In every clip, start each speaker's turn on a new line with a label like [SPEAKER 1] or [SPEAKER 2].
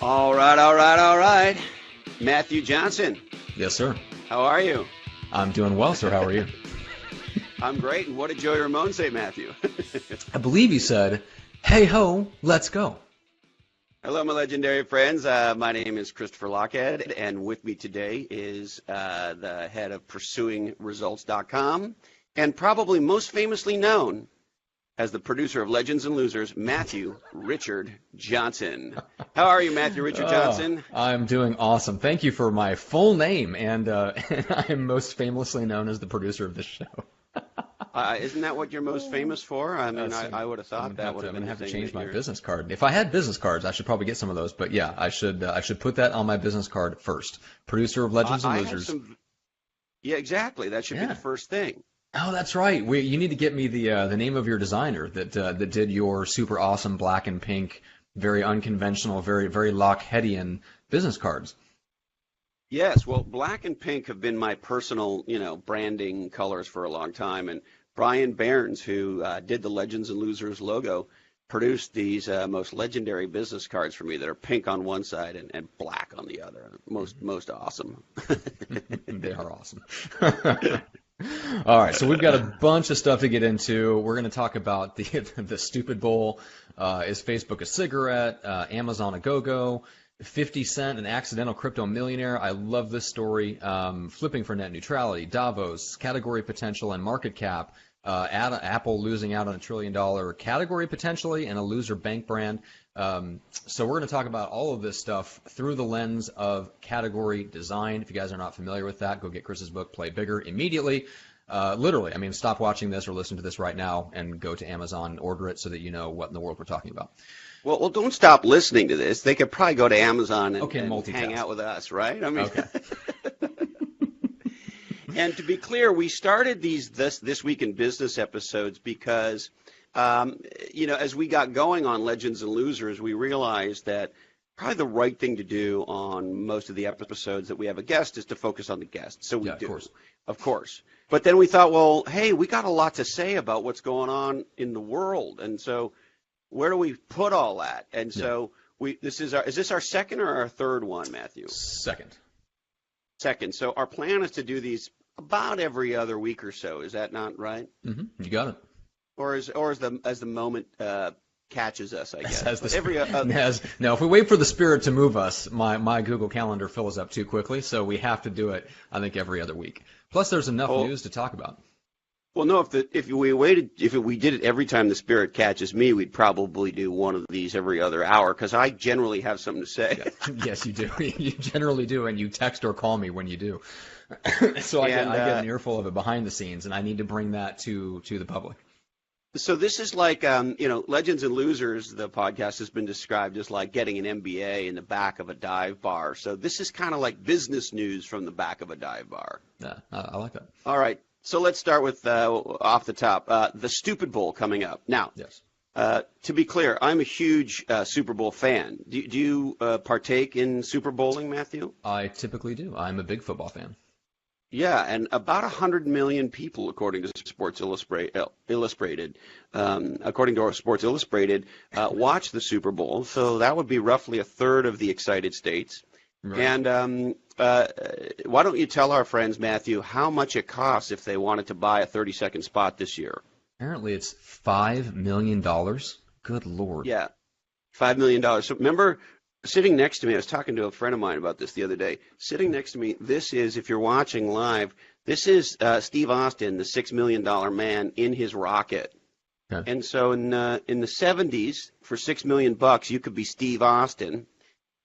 [SPEAKER 1] All right. Matthew Johnson,
[SPEAKER 2] Yes, sir.
[SPEAKER 1] how are you?
[SPEAKER 2] I'm doing well, sir. How are you?
[SPEAKER 1] I'm great. And what did Joey Ramone say, Matthew?
[SPEAKER 2] I believe you said, "Hey ho, let's go."
[SPEAKER 1] Hello, my legendary friends. My name is Christopher Lochhead, and with me today is the head of PursuingResults.com, and probably most famously known as the producer of Legends and Losers, Matthew Richard Johnson. How are you, Matthew Richard Johnson?
[SPEAKER 2] I'm doing awesome. Thank you for my full name, and I'm most famously known as the producer of this show.
[SPEAKER 1] Isn't that what you're most famous for? I mean, I would have thought that would have been
[SPEAKER 2] I'm gonna have to
[SPEAKER 1] the thing
[SPEAKER 2] change
[SPEAKER 1] that
[SPEAKER 2] my
[SPEAKER 1] you're-
[SPEAKER 2] business card. If I had business cards, I should probably get some of those. But yeah, I should put that on my business card first. Producer of Legends and
[SPEAKER 1] I have
[SPEAKER 2] Losers.
[SPEAKER 1] some. Yeah, exactly. That should be
[SPEAKER 2] Yeah.
[SPEAKER 1] the first thing.
[SPEAKER 2] Oh, that's right. You need to get me the name of your designer that did your super awesome black and pink, very unconventional, very Lochheadian business cards.
[SPEAKER 1] Yes, well, black and pink have been my personal, branding colors for a long time. And Brian Bairns, who did the Legends and Losers logo, produced these most legendary business cards for me that are pink on one side and black on the other. Most awesome.
[SPEAKER 2] They are awesome. All right, so we've got a bunch of stuff to get into. We're going to talk about the stupid bowl. Is Facebook a cigarette? Amazon a go-go? 50 Cent, an accidental crypto millionaire. I love this story. Flipping for net neutrality. Davos, category potential and market cap. Apple losing out on $1 trillion category potentially, and a loser bank brand. So we're going to talk about all of this stuff through the lens of category design. If you guys are not familiar with that, go get Chris's book, Play Bigger, immediately. Literally, I mean, stop watching this or listen to this right now and go to Amazon and order it so that you know what in the world we're talking about.
[SPEAKER 1] Well, don't stop listening to this. They could probably go to Amazon and hang
[SPEAKER 2] multitask.
[SPEAKER 1] out with us, right? I mean,
[SPEAKER 2] Okay.
[SPEAKER 1] And to be clear, we started these this week in business episodes because, as we got going on Legends and Losers, we realized that probably the right thing to do on most of the episodes that we have a guest is to focus on the guest. So we do, of course. But then we thought, well, hey, we got a lot to say about what's going on in the world, and so where do we put all that? And so is this our second or our third one, Matthew?
[SPEAKER 2] Second.
[SPEAKER 1] So our plan is to do these about every other week or so. Is that not right?
[SPEAKER 2] Mm-hmm. You got it.
[SPEAKER 1] Or as the moment catches us, I guess.
[SPEAKER 2] Now, if we wait for the spirit to move us, my Google Calendar fills up too quickly, so we have to do it, I think, every other week. Plus, there's enough news to talk about.
[SPEAKER 1] Well, no, if we did it every time the spirit catches me, we'd probably do one of these every other hour, because I generally have something to say.
[SPEAKER 2] Yes, you do. You generally do, and you text or call me when you do. So I get an earful of it behind the scenes, and I need to bring that to the public.
[SPEAKER 1] So this is like, Legends and Losers, the podcast has been described as like getting an MBA in the back of a dive bar. So this is kind of like business news from the back of a dive bar.
[SPEAKER 2] Yeah, I like that.
[SPEAKER 1] All right. So let's start with off the top, the Stupid Bowl coming up. Now,
[SPEAKER 2] yes.
[SPEAKER 1] To be clear, I'm a huge Super Bowl fan. Do you partake in Super Bowling, Matthew?
[SPEAKER 2] I typically do. I'm a big football fan.
[SPEAKER 1] Yeah, and about 100 million people, according to Sports Illustrated, watch the Super Bowl. So that would be roughly a third of the excited states. Right. And why don't you tell our friends, Matthew, how much it costs if they wanted to buy a 30-second spot this year?
[SPEAKER 2] Apparently it's $5 million. Good Lord.
[SPEAKER 1] Yeah, $5 million. So remember, sitting next to me, I was talking to a friend of mine about this the other day. Sitting next to me, this is, if you're watching live, this is Steve Austin, the $6 million man in his rocket. Okay. And so in the 70s, for $6 million, you could be Steve Austin.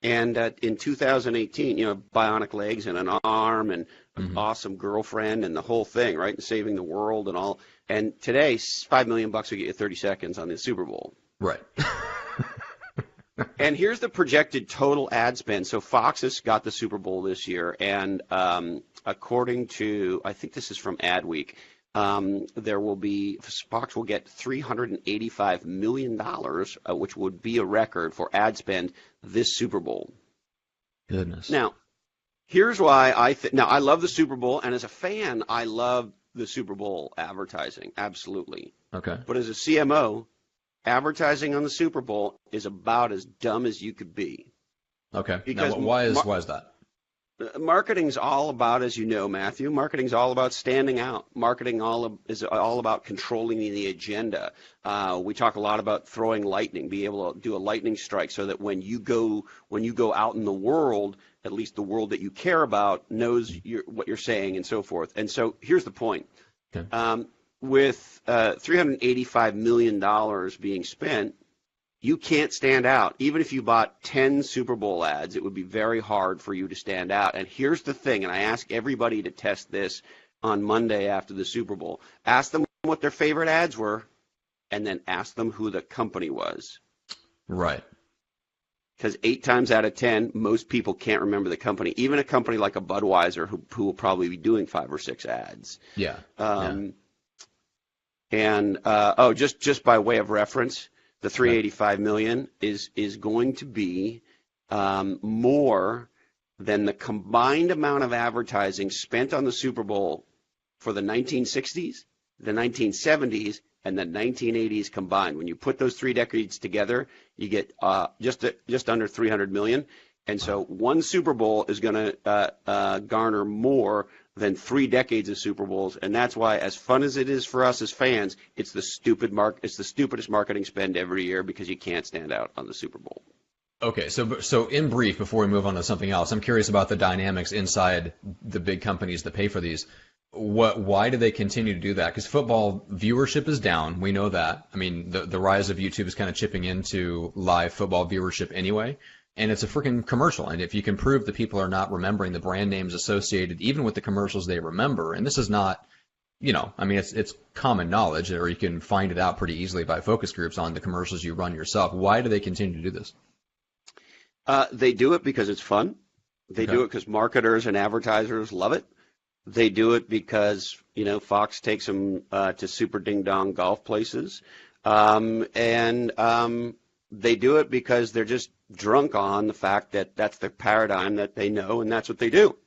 [SPEAKER 1] And in 2018, bionic legs and an arm and an awesome girlfriend and the whole thing, right? And saving the world and all. And today, $5 million will get you 30 seconds on the Super Bowl.
[SPEAKER 2] Right.
[SPEAKER 1] And here's the projected total ad spend. So Fox has got the Super Bowl this year, and according to, I think this is from Adweek, Fox will get $385 million, which would be a record for ad spend this Super Bowl.
[SPEAKER 2] Goodness.
[SPEAKER 1] Now, here's why I love the Super Bowl, and as a fan, I love the Super Bowl advertising, absolutely.
[SPEAKER 2] Okay.
[SPEAKER 1] But as a CMO, advertising on the Super Bowl is about as dumb as you could be.
[SPEAKER 2] Okay.
[SPEAKER 1] Because
[SPEAKER 2] Now, why is that?
[SPEAKER 1] marketing's all about, as you know, Matthew, marketing's all about standing out. Is all about controlling the agenda. We talk a lot about throwing lightning, be able to do a lightning strike so that when you go out in the world, at least the world that you care about knows what you're saying and so forth. And so here's the point.
[SPEAKER 2] Okay.
[SPEAKER 1] With $385 million being spent, you can't stand out. Even if you bought 10 Super Bowl ads, it would be very hard for you to stand out. And here's the thing, and I ask everybody to test this on Monday after the Super Bowl. Ask them what their favorite ads were, and then ask them who the company was.
[SPEAKER 2] Right.
[SPEAKER 1] Because 8 times out of 10, most people can't remember the company. Even a company like a Budweiser, who will probably be doing 5 or 6 ads.
[SPEAKER 2] Yeah.
[SPEAKER 1] And just by way of reference, the $385 million is going to be more than the combined amount of advertising spent on the Super Bowl for the 1960s, the 1970s, and the 1980s combined. When you put those 3 decades together, you get just under $300 million. And so one Super Bowl is going to garner more than 3 decades of Super Bowls, and that's why, as fun as it is for us as fans, it's the stupidest marketing spend every year because you can't stand out on the Super Bowl.
[SPEAKER 2] Okay, so in brief, before we move on to something else, I'm curious about the dynamics inside the big companies that pay for these. Why do they continue to do that? Because football viewership is down. We know that. I mean, the rise of YouTube is kind of chipping into live football viewership anyway. And it's a freaking commercial. And if you can prove that people are not remembering the brand names associated, even with the commercials they remember, and this is not, I mean, it's common knowledge, or you can find it out pretty easily by focus groups on the commercials you run yourself. Why do they continue to do this?
[SPEAKER 1] They do it because it's fun. They do it because marketers and advertisers love it. They do it because, Fox takes them to super ding-dong golf places. They do it because they're just drunk on the fact that that's the paradigm that they know, and that's what they do.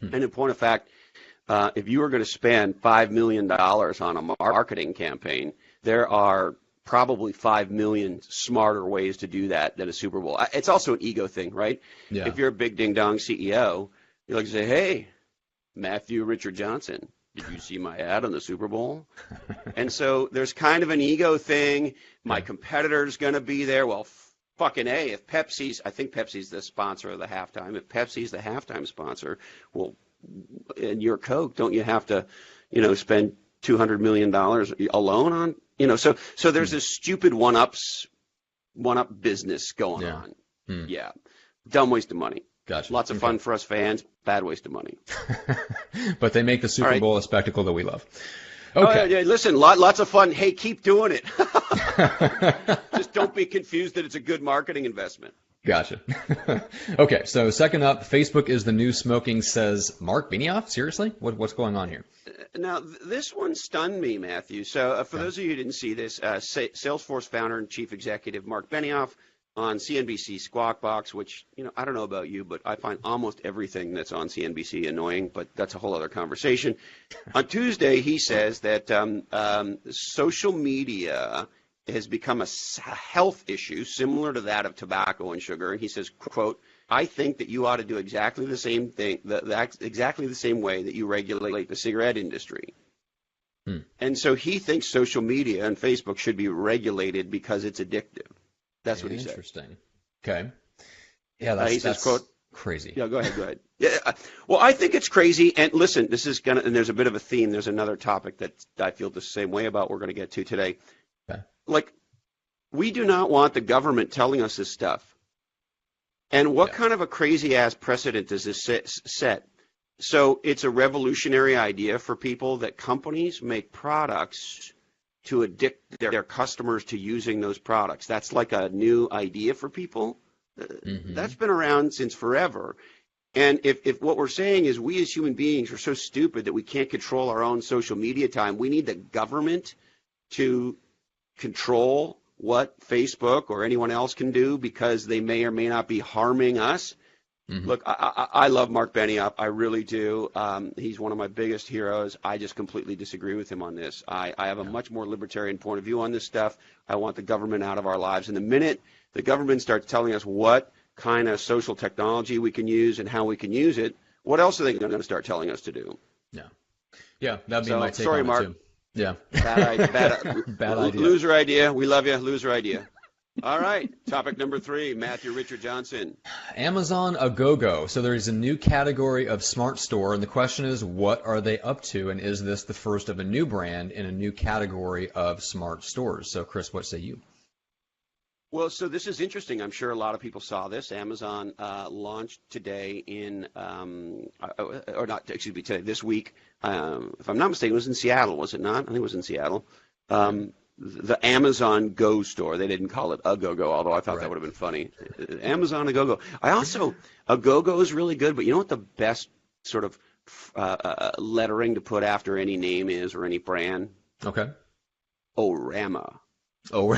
[SPEAKER 1] And in point of fact, if you were going to spend $5 million on a marketing campaign, there are probably 5 million smarter ways to do that than a Super Bowl. It's also an ego thing, right? Yeah. If you're a big ding-dong CEO, you're like to say, hey, Matthew Richard Johnson, did you see my ad on the Super Bowl? And so there's kind of an ego thing. My competitor's going to be there. Well, fucking A, if I think Pepsi's the sponsor of the halftime. If Pepsi's the halftime sponsor, well, and you're Coke, don't you have to, spend $200 million alone on, so there's this stupid one-up business going on. Yeah. Dumb waste of money.
[SPEAKER 2] Gotcha.
[SPEAKER 1] Lots of fun for us fans, bad waste of money.
[SPEAKER 2] But they make the Super Bowl a spectacle that we love.
[SPEAKER 1] Okay. Yeah, listen, lots of fun. Hey, keep doing it. Just don't be confused that it's a good marketing investment.
[SPEAKER 2] Gotcha. Okay, so second up, Facebook is the new smoking, says Mark Benioff. Seriously? What's going on here?
[SPEAKER 1] Now, this one stunned me, Matthew. So for those of you who didn't see this, Salesforce founder and chief executive Mark Benioff on CNBC Squawk Box, which, I don't know about you, but I find almost everything that's on CNBC annoying, but that's a whole other conversation. On Tuesday, he says that social media has become a health issue similar to that of tobacco and sugar. And he says, quote, I think that you ought to do exactly the same thing, exactly the same way that you regulate the cigarette industry. And so he thinks social media and Facebook should be regulated because it's addictive. That's what he said.
[SPEAKER 2] Interesting. Okay. Yeah, that's
[SPEAKER 1] quote,
[SPEAKER 2] crazy.
[SPEAKER 1] Yeah, go ahead. Yeah, well, I think it's crazy. And listen, and there's a bit of a theme. There's another topic that I feel the same way about we're going to get to today.
[SPEAKER 2] Okay.
[SPEAKER 1] Like, we do not want the government telling us this stuff. And what kind of a crazy-ass precedent does this set? So it's a revolutionary idea for people that companies make products to addict their customers to using those products. That's like a new idea for people. That's been around since forever. And if what we're saying is we as human beings are so stupid that we can't control our own social media time, we need the government to control what Facebook or anyone else can do because they may or may not be harming us. Look, I love Mark Benioff. I really do. He's one of my biggest heroes. I just completely disagree with him on this. I have a much more libertarian point of view on this stuff. I want the government out of our lives. And the minute the government starts telling us what kind of social technology we can use and how we can use it, what else are they going to start telling us to do?
[SPEAKER 2] Yeah, that'd be my take
[SPEAKER 1] sorry,
[SPEAKER 2] on
[SPEAKER 1] Mark.
[SPEAKER 2] it too. Yeah.
[SPEAKER 1] Bad
[SPEAKER 2] idea.
[SPEAKER 1] Loser idea. We love you. Loser idea. All right. Topic number 3, Matthew Richard Johnson.
[SPEAKER 2] Amazon a go-go. So there's a new category of smart store, and the question is, what are they up to, and is this the first of a new brand in a new category of smart stores? So, Chris, what say you?
[SPEAKER 1] Well, so this is interesting. I'm sure a lot of people saw this. Amazon launched today this week. If I'm not mistaken, it was in Seattle, was it not? I think it was in Seattle. The Amazon Go store. They didn't call it a go-go, although I thought that would have been funny. Amazon a go-go. A go-go is really good, but you know what the best sort of lettering to put after any name is or any brand?
[SPEAKER 2] Okay.
[SPEAKER 1] Orama.
[SPEAKER 2] Oh.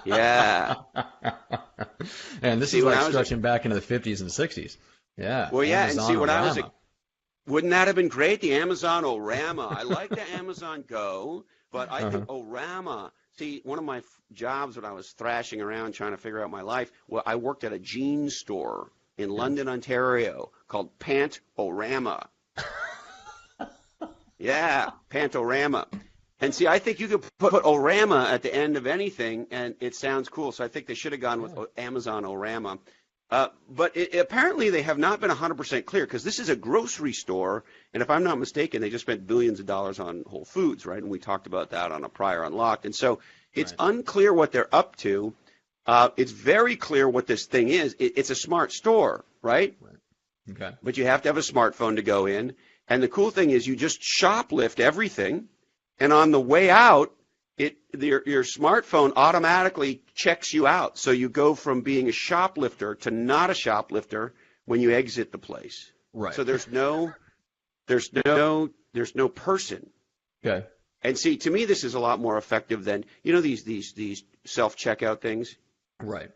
[SPEAKER 1] Yeah.
[SPEAKER 2] And this is like stretching back into the 50s and 60s. Yeah.
[SPEAKER 1] Well, yeah,
[SPEAKER 2] Amazon
[SPEAKER 1] and see, when I was
[SPEAKER 2] Orama.
[SPEAKER 1] wouldn't that have been great? The Amazon Orama. I like the Amazon Go, but I think Orama. See, one of my jobs when I was thrashing around trying to figure out my life, well, I worked at a jeans store in London, Ontario called Pant-O-Rama. Yeah, Pant-O-Rama. And see, I think you could put Orama at the end of anything, and it sounds cool. So I think they should have gone with Amazon Orama. But apparently they have not been 100% clear, because this is a grocery store, and if I'm not mistaken, they just spent billions of dollars on Whole Foods, right? And we talked about that on a prior Unlocked. And so it's unclear what they're up to. It's very clear what this thing is. It's a smart store, right?
[SPEAKER 2] Okay.
[SPEAKER 1] But you have to have a smartphone to go in. And the cool thing is you just shoplift everything. And on the way out, your smartphone automatically checks you out. So you go from being a shoplifter to not a shoplifter when you exit the place.
[SPEAKER 2] Right.
[SPEAKER 1] So there's no person.
[SPEAKER 2] Okay.
[SPEAKER 1] And see, to me, this is a lot more effective than, these self-checkout things.
[SPEAKER 2] Right.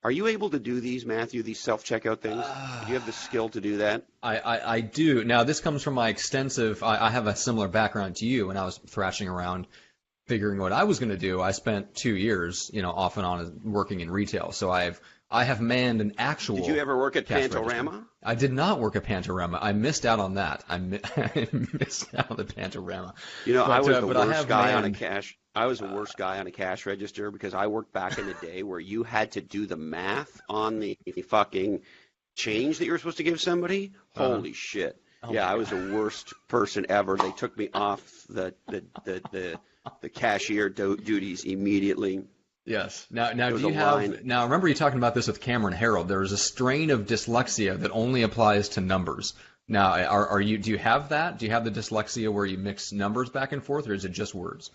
[SPEAKER 1] Are you able to do these, Matthew, these self-checkout things? Do you have the skill to do that?
[SPEAKER 2] I do. Now, this comes from my extensive, I have a similar background to you. When I was thrashing around figuring what I was going to do, I spent 2 years, off and on working in retail. So I have manned an actual.
[SPEAKER 1] Did you ever work at Pant-O-Rama?
[SPEAKER 2] Register. I did not work at Pant-O-Rama. I missed out on that. I missed out on the Pant-O-Rama.
[SPEAKER 1] I was the worst guy on a cash. I was the worst guy on a cash register because I worked back in the day where you had to do the math on the fucking change that you were supposed to give somebody. Holy shit! I was the worst person ever. They took me off the cashier duties immediately.
[SPEAKER 2] Yes. Now do you have? Now remember you talking about this with Cameron Harold. There is a strain of dyslexia that only applies to numbers. Now, do you have that? Do you have the dyslexia where you mix numbers back and forth, or is it just words?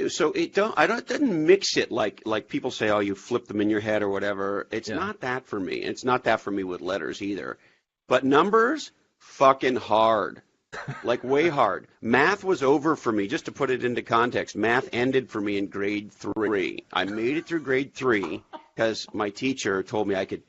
[SPEAKER 1] So it doesn't mix it like people say, oh, you flip them in your head or whatever. It's not that for me. It's not that for me with letters either. But numbers, fucking hard. Like way hard. Math was over for me. Just to put it into context, math ended for me in grade 3. I made it through grade 3 because my teacher told me I could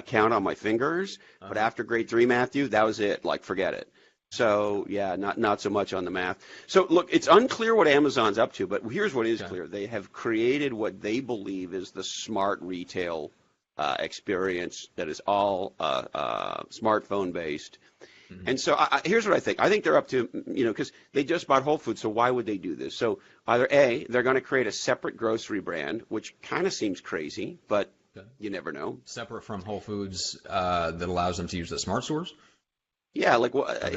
[SPEAKER 1] count on my fingers. But after grade 3, Matthew, that was it. Like, forget it. So, yeah, not so much on the math. So, look, it's unclear what Amazon's up to, but here's what is clear. They have created what they believe is the smart retail experience that is all smartphone-based. Mm-hmm. And so here's what I think. I think they're up to, because they just bought Whole Foods, so why would they do this? So either A, they're going to create a separate grocery brand, which kind of seems crazy, but you never know.
[SPEAKER 2] Separate from Whole Foods that allows them to use the smart stores?
[SPEAKER 1] Yeah,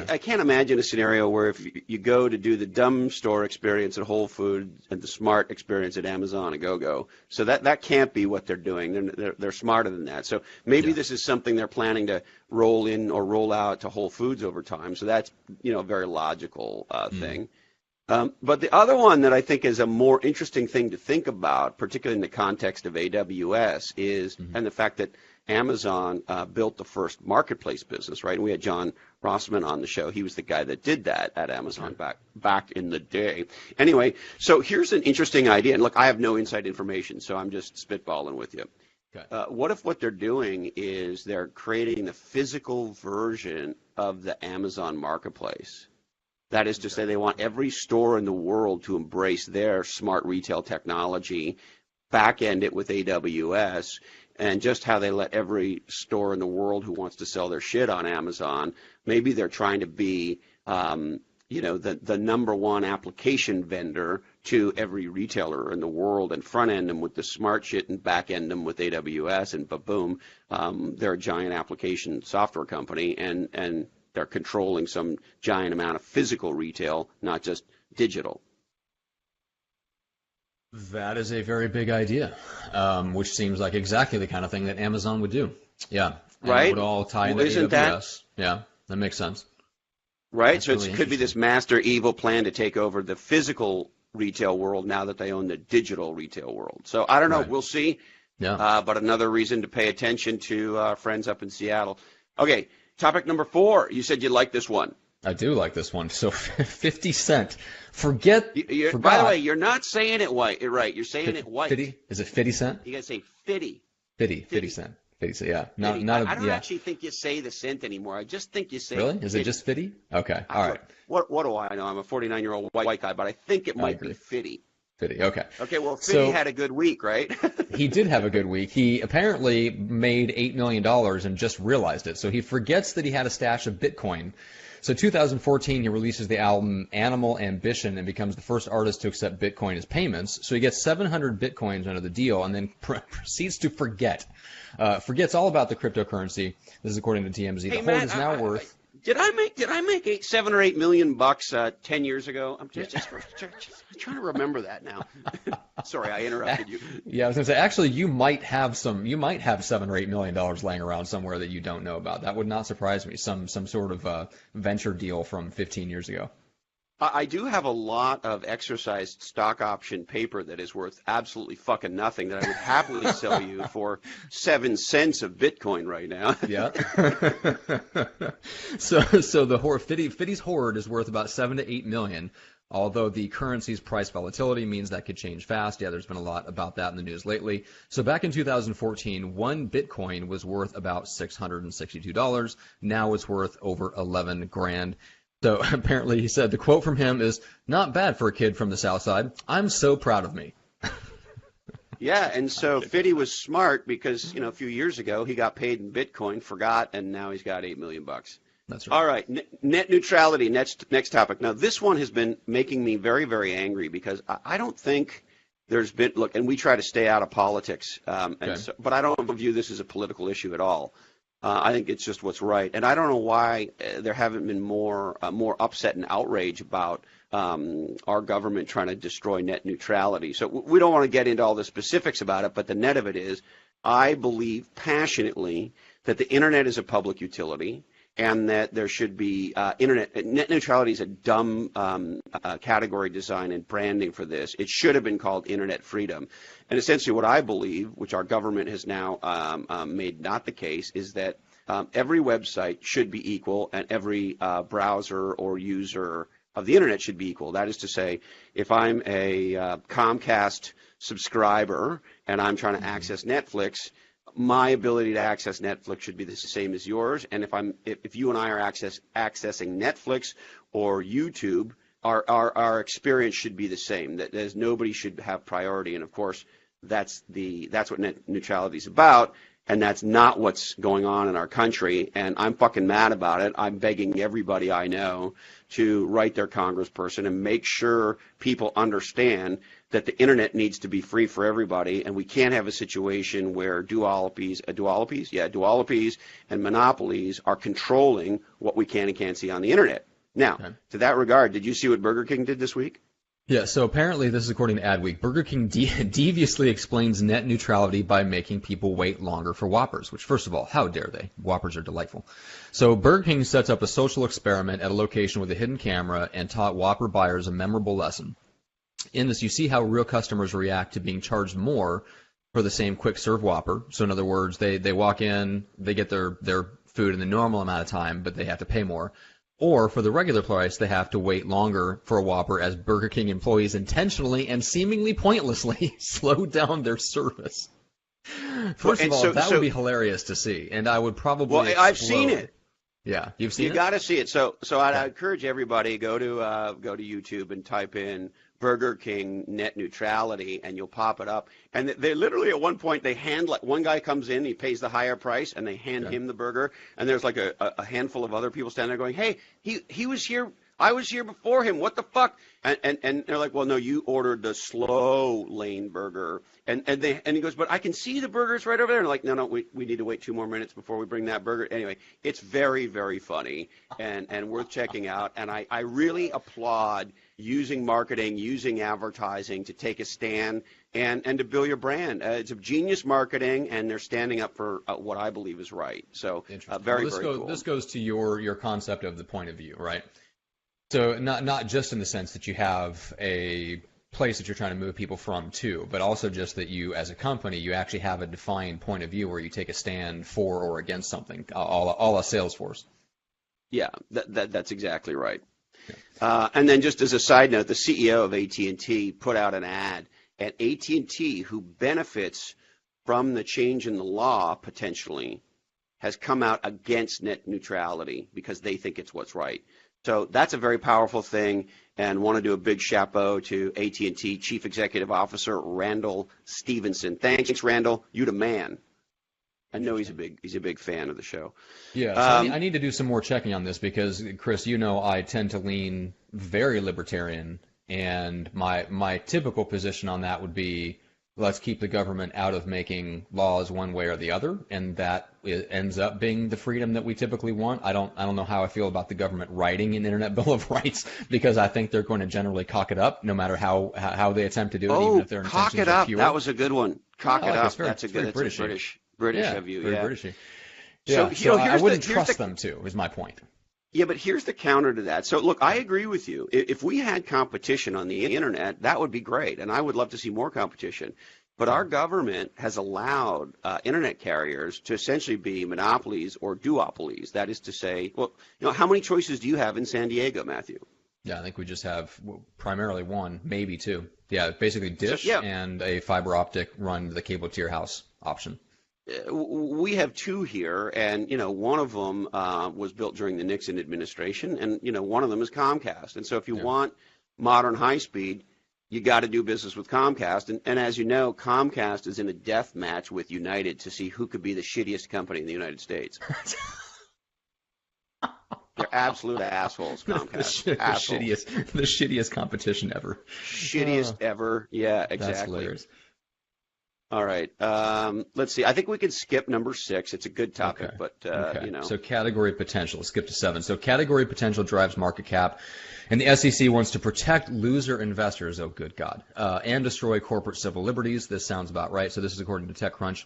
[SPEAKER 1] I can't imagine a scenario where if you go to do the dumb store experience at Whole Foods and the smart experience at Amazon, a go-go. So that can't be what they're doing. They're smarter than that. So maybe this is something they're planning to roll in or roll out to Whole Foods over time. So that's a very logical thing. But the other one that I think is a more interesting thing to think about, particularly in the context of AWS, is and the fact that Amazon built the first marketplace business, right? And we had John Rossman on the show. He was the guy that did that at Amazon back in the day. Anyway, so here's an interesting idea. And look, I have no inside information, so I'm just spitballing with you. Okay. What if what they're doing is they're creating the physical version of the Amazon marketplace? That is to say, they want every store in the world to embrace their smart retail technology, back end it with AWS, and just how they let every store in the world who wants to sell their shit on Amazon, maybe they're trying to be, the number one application vendor to every retailer in the world, and front end them with the smart shit and back end them with AWS, and boom, they're a giant application software company, and they're controlling some giant amount of physical retail, not just digital.
[SPEAKER 2] That is a very big idea, which seems like exactly the kind of thing that Amazon would do. Yeah. And
[SPEAKER 1] right?
[SPEAKER 2] It would all tie into
[SPEAKER 1] Isn't
[SPEAKER 2] AWS. Yeah, that makes sense.
[SPEAKER 1] Right?
[SPEAKER 2] That's
[SPEAKER 1] So
[SPEAKER 2] really
[SPEAKER 1] it could be this master evil plan to take over the physical retail world now that they own the digital retail world. So I don't know.
[SPEAKER 2] Right.
[SPEAKER 1] We'll see.
[SPEAKER 2] Yeah.
[SPEAKER 1] But another reason to pay attention to our friends up in Seattle. Okay, topic number 4. You said you like this one.
[SPEAKER 2] I do like this one. So 50 Cent. Forgot.
[SPEAKER 1] By the way, you're not saying it right. You're saying it white.
[SPEAKER 2] 50? Is it 50 Cent?
[SPEAKER 1] You got to say 50.
[SPEAKER 2] 50 Cent. 50 Cent, yeah.
[SPEAKER 1] I don't actually think you say the cent anymore. I just think you say
[SPEAKER 2] Really? Is
[SPEAKER 1] 50.
[SPEAKER 2] it just 50? Okay. All right.
[SPEAKER 1] What do I know? I'm a 49-year-old white guy, but I think it might be 50.
[SPEAKER 2] 50, okay.
[SPEAKER 1] Okay, well, 50 had a good week, right?
[SPEAKER 2] He did have a good week. He apparently made $8 million and just realized it. So he forgets that he had a stash of Bitcoin. So 2014, he releases the album Animal Ambition and becomes the first artist to accept Bitcoin as payments. So he gets 700 Bitcoins under the deal and then proceeds to forgets all about the cryptocurrency. This is according to TMZ.
[SPEAKER 1] Hey,
[SPEAKER 2] the hold
[SPEAKER 1] Matt,
[SPEAKER 2] is now worth.
[SPEAKER 1] Did I make 7 or 8 million bucks 10 years ago? I'm just trying to remember that now. Sorry, I interrupted you.
[SPEAKER 2] Yeah, I was gonna say actually you might have $7 or $8 million laying around somewhere that you don't know about. That would not surprise me. Some sort of venture deal from 15 years ago.
[SPEAKER 1] I do have a lot of exercised stock option paper that is worth absolutely fucking nothing that I would happily sell you for 7 cents of Bitcoin right now.
[SPEAKER 2] Yeah. So the Fiddy's hoard is worth about 7 to 8 million. Although the currency's price volatility means that could change fast. Yeah, there's been a lot about that in the news lately. So back in 2014, one Bitcoin was worth about $662. Now it's worth over 11 grand. So apparently he said the quote from him is, "Not bad for a kid from the South Side. I'm so proud of me."
[SPEAKER 1] Yeah, and so Fiddy was smart because, a few years ago he got paid in Bitcoin, forgot, and now he's got $8 million.
[SPEAKER 2] That's right.
[SPEAKER 1] All right, net neutrality, next topic. Now, this one has been making me very, very angry because I don't think there's been, look, and we try to stay out of politics, but I don't view this as a political issue at all. I think it's just what's right. And I don't know why there haven't been more upset and outrage about our government trying to destroy net neutrality. So we don't want to get into all the specifics about it, but the net of it is I believe passionately that the Internet is a public utility, and that there should be net neutrality is a dumb category design and branding for this. It should have been called Internet freedom. And essentially what I believe, which our government has now made not the case, is that every website should be equal and every browser or user of the Internet should be equal. That is to say, if I'm a Comcast subscriber and I'm trying to access Netflix, my ability to access Netflix should be the same as yours. And if you and I are accessing Netflix or YouTube, our experience should be the same. That there's nobody should have priority. And of course, that's what net neutrality is about. And that's not what's going on in our country. And I'm fucking mad about it. I'm begging everybody I know to write their congressperson and make sure people understand that the Internet needs to be free for everybody, and we can't have a situation where duopolies and monopolies are controlling what we can and can't see on the Internet. Now, to that regard, did you see what Burger King did this week?
[SPEAKER 2] Yeah, so apparently, this is according to Adweek, Burger King deviously explains net neutrality by making people wait longer for Whoppers, which, first of all, how dare they? Whoppers are delightful. So Burger King sets up a social experiment at a location with a hidden camera and taught Whopper buyers a memorable lesson. In this, you see how real customers react to being charged more for the same quick-serve Whopper. So in other words, they walk in, they get their food in the normal amount of time, but they have to pay more. Or for the regular price, they have to wait longer for a Whopper as Burger King employees intentionally and seemingly pointlessly slow down their service. First of all, that would be hilarious to see, and I would probably explode.
[SPEAKER 1] I've seen it.
[SPEAKER 2] Yeah, you've seen it?
[SPEAKER 1] You got to see it. So I'd encourage everybody go to YouTube and type in Burger King net neutrality, and you'll pop it up. And they literally at one point they hand, like, one guy comes in, he pays the higher price, and they hand him the burger. And there's like a handful of other people standing there going, "Hey, he was here. I was here before him. What the fuck?" And they're like, "Well, no, you ordered the slow lane burger." And he goes, "But I can see the burgers right over there." And like, "No, we need to wait 2 more minutes before we bring that burger." Anyway, it's very, very funny and worth checking out. And I really applaud using marketing, using advertising to take a stand and to build your brand. It's a genius marketing, and they're standing up for what I believe is right. So very cool.
[SPEAKER 2] This goes to your concept of the point of view, right? So not just in the sense that you have a place that you're trying to move people from to, but also just that you, as a company, you actually have a defined point of view where you take a stand for or against something, a la Salesforce.
[SPEAKER 1] Yeah, that's exactly right. Yeah. And then just as a side note, the CEO of AT&T put out an ad, and AT&T, who benefits from the change in the law potentially, has come out against net neutrality because they think it's what's right. So that's a very powerful thing, and want to do a big chapeau to AT&T Chief Executive Officer Randall Stevenson. Thanks, Randall. You the man. I know he's a big fan of the show.
[SPEAKER 2] Yeah, so I need to do some more checking on this because, Chris, you know I tend to lean very libertarian, and my typical position on that would be, let's keep the government out of making laws one way or the other, and that ends up being the freedom that we typically want. I don't know how I feel about the government writing an Internet Bill of Rights because I think they're going to generally cock it up, no matter how they attempt to do it, even if their intentions are pure.
[SPEAKER 1] That was a good one. Cock it up.
[SPEAKER 2] That's a good.
[SPEAKER 1] British of you.
[SPEAKER 2] Very
[SPEAKER 1] Yeah,
[SPEAKER 2] Britishy. Yeah, so I wouldn't trust them to, is my point.
[SPEAKER 1] Yeah, but here's the counter to that. So, look, I agree with you. If we had competition on the Internet, that would be great, and I would love to see more competition. But our government has allowed Internet carriers to essentially be monopolies or duopolies. That is to say, well, how many choices do you have in San Diego, Matthew?
[SPEAKER 2] Yeah, I think we just have primarily one, maybe two. Yeah, basically Dish and a fiber optic run to the cable to your house option.
[SPEAKER 1] We have two here, and one of them was built during the Nixon administration, and one of them is Comcast. And so if you want modern high speed, you got to do business with Comcast. And as you know, Comcast is in a death match with United to see who could be the shittiest company in the United States. They're absolute assholes, Comcast.
[SPEAKER 2] The shittiest competition ever.
[SPEAKER 1] Shittiest ever. Yeah, exactly.
[SPEAKER 2] That's hilarious.
[SPEAKER 1] All right. Let's see. I think we could skip number 6. It's a good topic, but
[SPEAKER 2] So category potential. Let's skip to 7. So category potential drives market cap, and the SEC wants to protect loser investors. Oh, good God! And destroy corporate civil liberties. This sounds about right. So this is according to TechCrunch.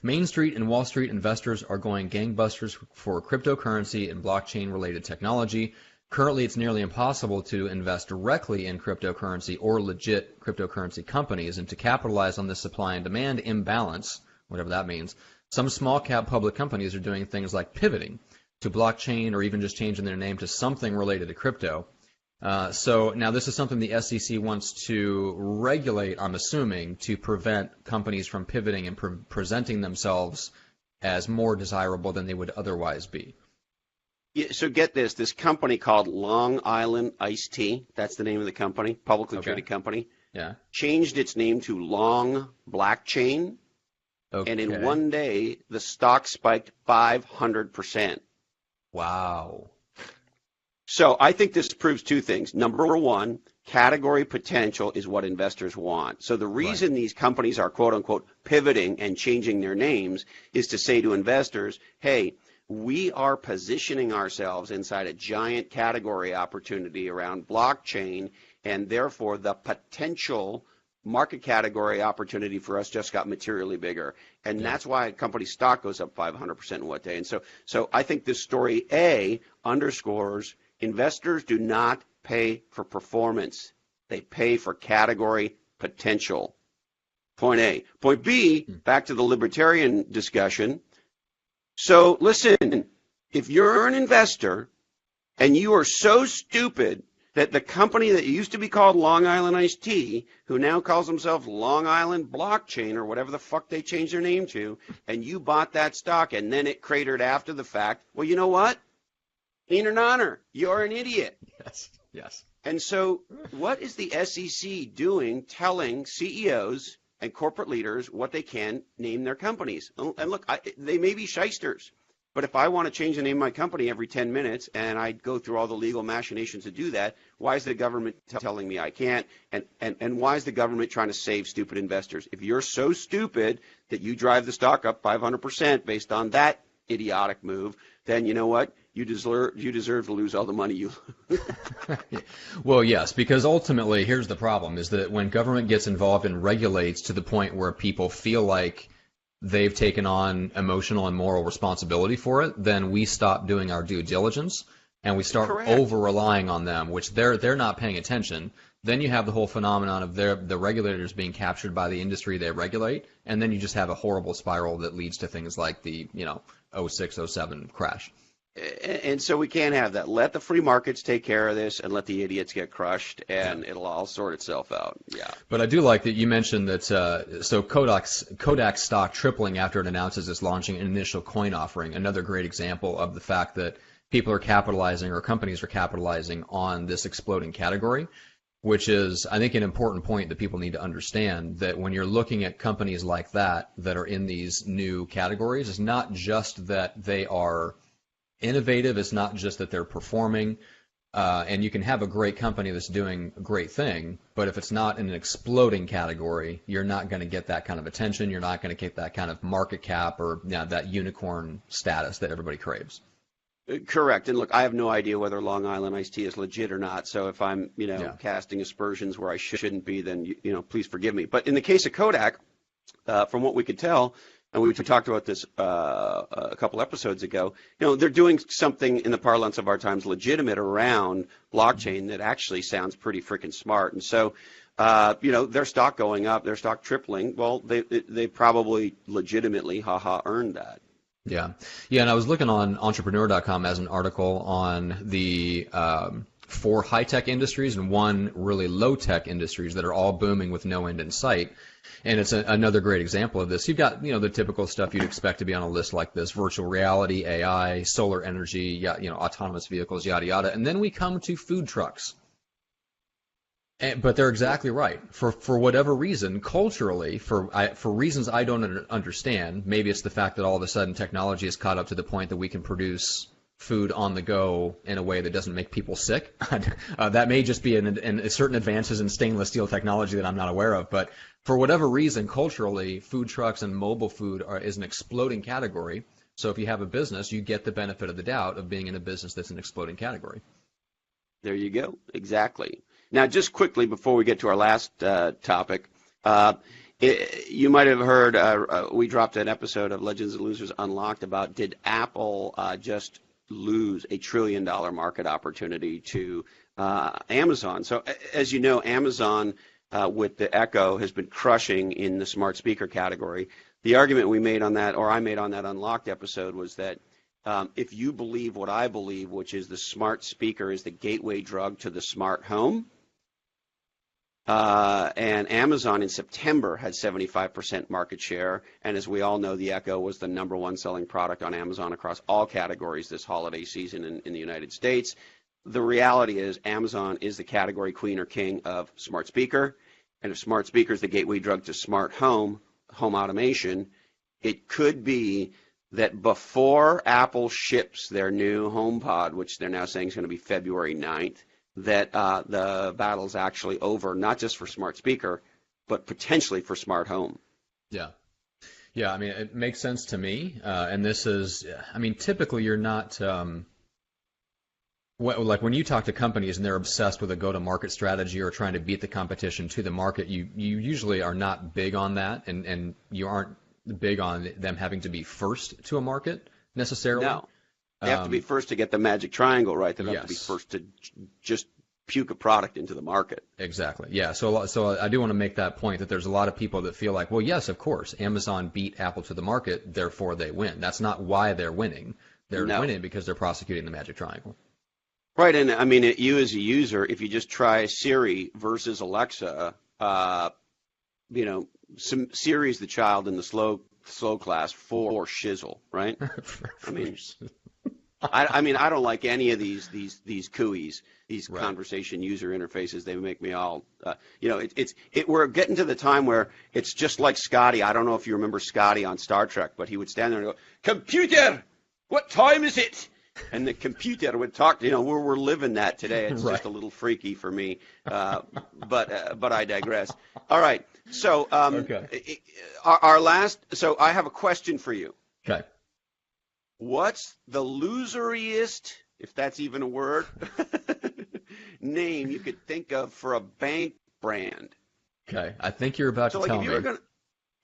[SPEAKER 2] Main Street and Wall Street investors are going gangbusters for cryptocurrency and blockchain-related technology. Currently, it's nearly impossible to invest directly in cryptocurrency or legit cryptocurrency companies, and to capitalize on this supply and demand imbalance, whatever that means, some small-cap public companies are doing things like pivoting to blockchain or even just changing their name to something related to crypto. So now this is something the SEC wants to regulate, I'm assuming, to prevent companies from pivoting and presenting themselves as more desirable than they would otherwise be.
[SPEAKER 1] Yeah, so get this company called Long Island Iced Tea, that's the name of the company, publicly traded company, changed its name to Long Blockchain, and in one day, the stock spiked 500%.
[SPEAKER 2] Wow.
[SPEAKER 1] So I think this proves two things. Number one, category potential is what investors want. So the reason these companies are, quote unquote, pivoting and changing their names is to say to investors, hey, we are positioning ourselves inside a giant category opportunity around blockchain, and therefore the potential market category opportunity for us just got materially bigger. And that's why a company's stock goes up 500% in one day. And so I think this story, A, underscores investors do not pay for performance. They pay for category potential. Point A. Point B, back to the libertarian discussion. So listen, if you're an investor and you are so stupid that the company that used to be called Long Island Iced Tea, who now calls themselves Long Island Blockchain or whatever the fuck they changed their name to, and you bought that stock and then it cratered after the fact, well, you know what? In an honor, you're an idiot.
[SPEAKER 2] Yes.
[SPEAKER 1] And so what is the SEC doing telling CEOs and corporate leaders what they can name their companies? And look, they may be shysters, but if I want to change the name of my company every 10 minutes and I go through all the legal machinations to do that, why is the government telling me I can't? And why is the government trying to save stupid investors? If you're so stupid that you drive the stock up 500% based on that idiotic move, then you know what? You deserve to lose all the money you lose.
[SPEAKER 2] Well, yes, because ultimately, here's the problem, is that when government gets involved and regulates to the point where people feel like they've taken on emotional and moral responsibility for it, then we stop doing our due diligence and we start over-relying on them, which they're not paying attention. Then you have the whole phenomenon of the regulators being captured by the industry they regulate, and then you just have a horrible spiral that leads to things like the 06, 07 crash.
[SPEAKER 1] And so we can't have that. Let the free markets take care of this and let the idiots get crushed, and it'll all sort itself out. Yeah.
[SPEAKER 2] But I do like that you mentioned that so Kodak's stock tripling after it announces it's launching an initial coin offering. Another great example of the fact that people are capitalizing, or companies are capitalizing on this exploding category, which is, I think, an important point that people need to understand, that when you're looking at companies like that are in these new categories, it's not just that they are innovative, it's not just that they're performing, and you can have a great company that's doing a great thing, but if it's not in an exploding category, you're not going to get that kind of attention, you're not going to get that kind of market cap or that unicorn status that everybody craves.
[SPEAKER 1] Correct. And look, I have no idea whether Long Island iced tea is legit or not, so if I'm, casting aspersions where I shouldn't be, then, please forgive me. But in the case of Kodak, from what we could tell, and we talked about this a couple episodes ago, they're doing something in the parlance of our times legitimate around blockchain that actually sounds pretty freaking smart. And so, their stock going up, their stock tripling, well, they probably legitimately, earned that.
[SPEAKER 2] Yeah. And I was looking on entrepreneur.com as an article on the 4 high-tech industries and 1 really low-tech industries that are all booming with no end in sight. And it's another great example of this. You've got, the typical stuff you'd expect to be on a list like this: virtual reality, AI, solar energy, autonomous vehicles, yada, yada. And then we come to food trucks. But they're exactly right. For whatever reason, culturally, for reasons I don't understand, maybe it's the fact that all of a sudden technology has caught up to the point that we can produce food on the go in a way that doesn't make people sick. That may just be certain advances in stainless steel technology that I'm not aware of. But for whatever reason, culturally, food trucks and mobile food is an exploding category. So if you have a business, you get the benefit of the doubt of being in a business that's an exploding category.
[SPEAKER 1] There you go. Exactly. Now, just quickly before we get to our last topic, you might have heard we dropped an episode of Legends and Losers Unlocked about, did Apple just lose $1 trillion market opportunity to Amazon? So as you know, Amazon with the Echo has been crushing in the smart speaker category. The argument we made on that, or I made on that Unlocked episode, was that if you believe what I believe, which is the smart speaker is the gateway drug to the smart home, and Amazon in September had 75% market share, and as we all know, the Echo was the #1 selling product on Amazon across all categories this holiday season in the United States. The reality is Amazon is the category queen or king of smart speaker, and if smart speaker is the gateway drug to smart home automation, it could be that before Apple ships their new HomePod, which they're now saying is going to be February 9th, that the battle's actually over, not just for smart speaker, but potentially for smart home.
[SPEAKER 2] Yeah. I mean, it makes sense to me. And this is, I mean, typically you're not, like when you talk to companies and they're obsessed with a go-to-market strategy or trying to beat the competition to the market, you usually are not big on that, and you aren't big on them having to be first to a market necessarily.
[SPEAKER 1] No. They have to be first to get the magic triangle right. They don't have to be first to just puke a product into the market.
[SPEAKER 2] Exactly. Yeah. So I do want to make that point that there's a lot of people that feel like, well, yes, of course, Amazon beat Apple to the market, therefore they win. That's not why they're winning. They're winning because they're prosecuting the magic triangle.
[SPEAKER 1] Right. And I mean, you as a user, if you just try Siri versus Alexa, Siri's the child in the slow class for shizzle, right? I mean, I mean, I don't like any of these CUIs, these
[SPEAKER 2] Right.
[SPEAKER 1] conversation user interfaces. They make me all, we're getting to the time where it's just like Scotty. I don't know if you remember Scotty on Star Trek, but he would stand there and go, "Computer, what time is it?" And the computer would talk. We're living that today. It's
[SPEAKER 2] Right.
[SPEAKER 1] just a little freaky for me, but I digress. All right, so
[SPEAKER 2] Okay.
[SPEAKER 1] our last. So I have a question for you.
[SPEAKER 2] Okay.
[SPEAKER 1] What's the loseriest, if that's even a word, name you could think of for a bank brand?
[SPEAKER 2] Okay. I think you're about
[SPEAKER 1] So,
[SPEAKER 2] to
[SPEAKER 1] like,
[SPEAKER 2] tell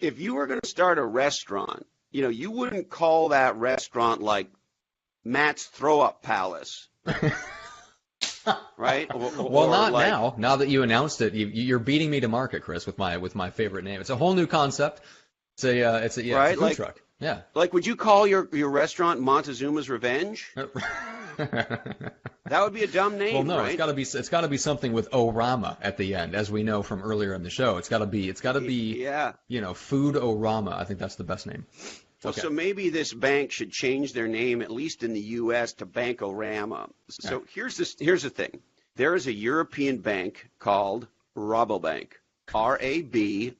[SPEAKER 1] if you were gonna start a restaurant, you wouldn't call that restaurant like Matt's Throw Up Palace, right?
[SPEAKER 2] Well, not
[SPEAKER 1] like,
[SPEAKER 2] now. Now that you announced it, you're beating me to market, Chris, with my favorite name. It's a whole new concept. It's a it's a
[SPEAKER 1] Right?
[SPEAKER 2] food truck. Yeah.
[SPEAKER 1] Like, would you call your restaurant Montezuma's Revenge? That would be a dumb name,
[SPEAKER 2] Well, no,
[SPEAKER 1] right?
[SPEAKER 2] it's got to be something with Orama at the end, as we know from earlier in the show. It's got to be
[SPEAKER 1] Yeah.
[SPEAKER 2] Food Orama. I think that's the best name.
[SPEAKER 1] Well,
[SPEAKER 2] Okay.
[SPEAKER 1] so maybe this bank should change their name, at least in the U.S., to Bankorama. So here's the thing. There is a European bank called Rabobank, Rabobank,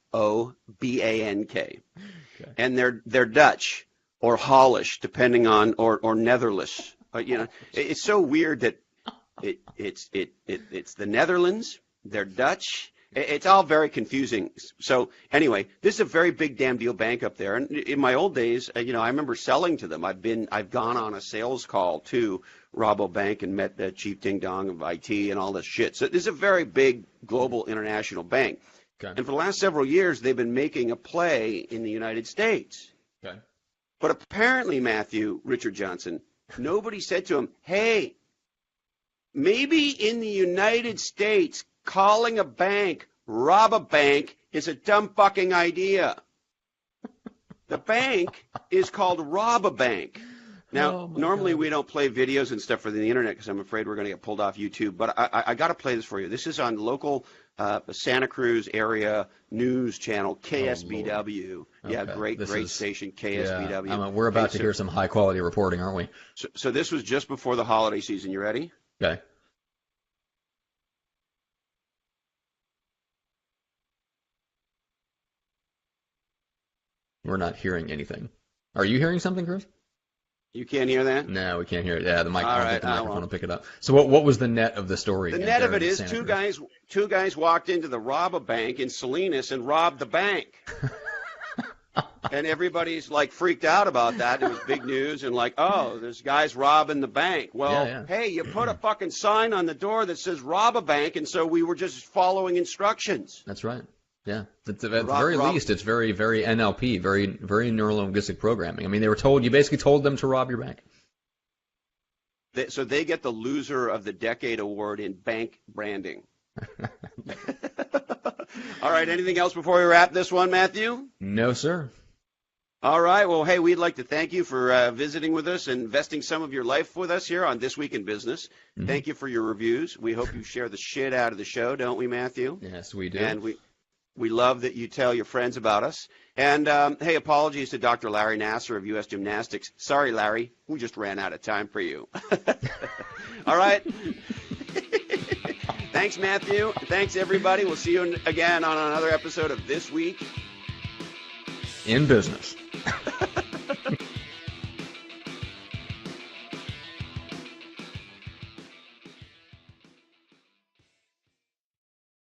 [SPEAKER 2] Okay.
[SPEAKER 1] and they're Dutch or Hollish, depending on or Netherlands. It's so weird that it's the Netherlands. They're Dutch. It's all very confusing. So anyway, this is a very big damn deal bank up there. And in my old days, I remember selling to them. I've gone on a sales call to Rabobank and met the chief ding dong of IT and all this shit. So this is a very big global international bank.
[SPEAKER 2] Okay.
[SPEAKER 1] And for the last several years, they've been making a play in the United States.
[SPEAKER 2] Okay.
[SPEAKER 1] But apparently, Matthew, Richard Johnson, nobody said to him, "Hey, maybe in the United States, calling a bank Rabobank is a dumb fucking idea. The bank is called Rabobank." Now,
[SPEAKER 2] Oh, my
[SPEAKER 1] normally
[SPEAKER 2] God.
[SPEAKER 1] we don't play videos and stuff for the internet because I'm afraid we're going to get pulled off YouTube. But I got to play this for you. This is on local Santa Cruz area news channel, KSBW. Yeah,
[SPEAKER 2] Okay.
[SPEAKER 1] great station, KSBW.
[SPEAKER 2] Yeah. We're about to hear some high quality reporting, aren't we?
[SPEAKER 1] So this was just before the holiday season. You ready?
[SPEAKER 2] Okay. We're not hearing anything. Are you hearing something, Chris?
[SPEAKER 1] You can't hear that?
[SPEAKER 2] No, we can't hear it. Yeah, the mic.
[SPEAKER 1] All
[SPEAKER 2] I don't
[SPEAKER 1] right,
[SPEAKER 2] think the
[SPEAKER 1] I
[SPEAKER 2] microphone
[SPEAKER 1] won't.
[SPEAKER 2] will pick it up. So what was the net of the story?
[SPEAKER 1] The net of
[SPEAKER 2] there
[SPEAKER 1] it
[SPEAKER 2] in
[SPEAKER 1] is
[SPEAKER 2] Santa Cruz?
[SPEAKER 1] two guys walked into the Rabobank in Salinas and robbed the bank. And everybody's like freaked out about that. It was big news and like, oh, there's guys robbing the bank. Well,
[SPEAKER 2] Yeah.
[SPEAKER 1] hey, you put a fucking sign on the door that says rob a bank, and so we were just following instructions.
[SPEAKER 2] That's right. Yeah. At the very least, it's very, very NLP, very, very neurolinguistic programming. I mean, you basically told them to rob your bank.
[SPEAKER 1] So they get the loser of the decade award in bank branding. All right, anything else before we wrap this one, Matthew?
[SPEAKER 2] No, sir.
[SPEAKER 1] All right. Well, hey, we'd like to thank you for visiting with us and investing some of your life with us here on This Week in Business.
[SPEAKER 2] Mm-hmm.
[SPEAKER 1] Thank you for your reviews. We hope you share the shit out of the show, don't we, Matthew?
[SPEAKER 2] Yes, we do.
[SPEAKER 1] And we love that you tell your friends about us. And, hey, apologies to Dr. Larry Nasser of U.S. Gymnastics. Sorry, Larry. We just ran out of time for you. All right. Thanks, Matthew. Thanks, everybody. We'll see you again on another episode of This Week
[SPEAKER 2] in Business.